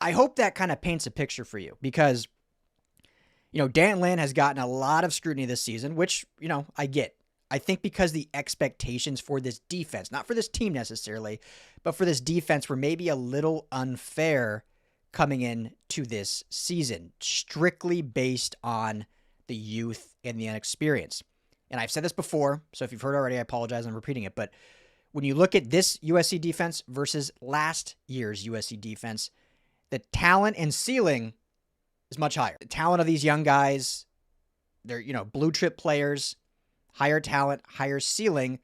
I hope that kind of paints a picture for you because, Dan Lin has gotten a lot of scrutiny this season, which, I get. I think because the expectations for this defense, not for this team necessarily, but for this defense were maybe a little unfair coming in to this season, strictly based on the youth and the inexperience. And I've said this before, so if you've heard already, I apologize, I'm repeating it. But when you look at this USC defense versus last year's USC defense, the talent and ceiling is much higher. The talent of these young guys, they're, blue chip players, higher talent, higher ceiling,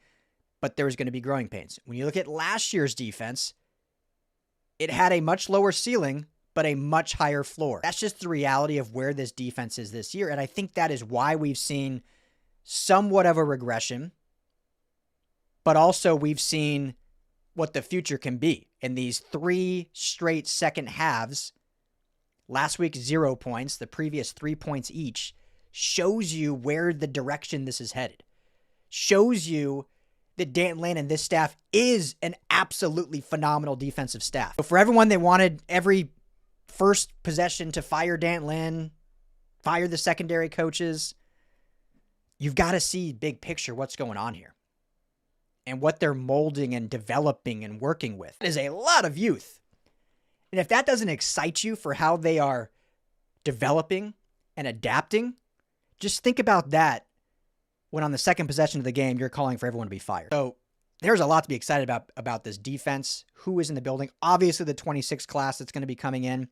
but there's going to be growing pains. When you look at last year's defense, it had a much lower ceiling, but a much higher floor. That's just the reality of where this defense is this year. And I think that is why we've seen somewhat of a regression, but also we've seen what the future can be in these 3 straight second halves. Last week, 0 points. The previous 3 points each shows you where the direction this is headed. Shows you that Dan Lin and this staff is an absolutely phenomenal defensive staff. So for everyone that wanted every first possession to fire Dan Lin, fire the secondary coaches, you've got to see big picture what's going on here and what they're molding and developing and working with. It is a lot of youth. And if that doesn't excite you for how they are developing and adapting, just think about that when on the second possession of the game, you're calling for everyone to be fired. So there's a lot to be excited about this defense. Who is in the building? Obviously, the 26 class that's going to be coming in.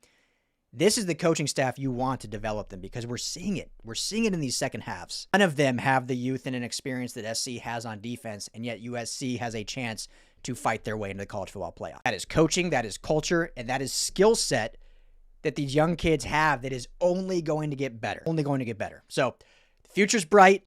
This is the coaching staff you want to develop them because we're seeing it. We're seeing it in these second halves. None of them have the youth and an experience that SC has on defense, and yet USC has a chance to fight their way into the college football playoff. That is coaching, that is culture, and that is skill set that these young kids have that is only going to get better. Only going to get better. So the future's bright.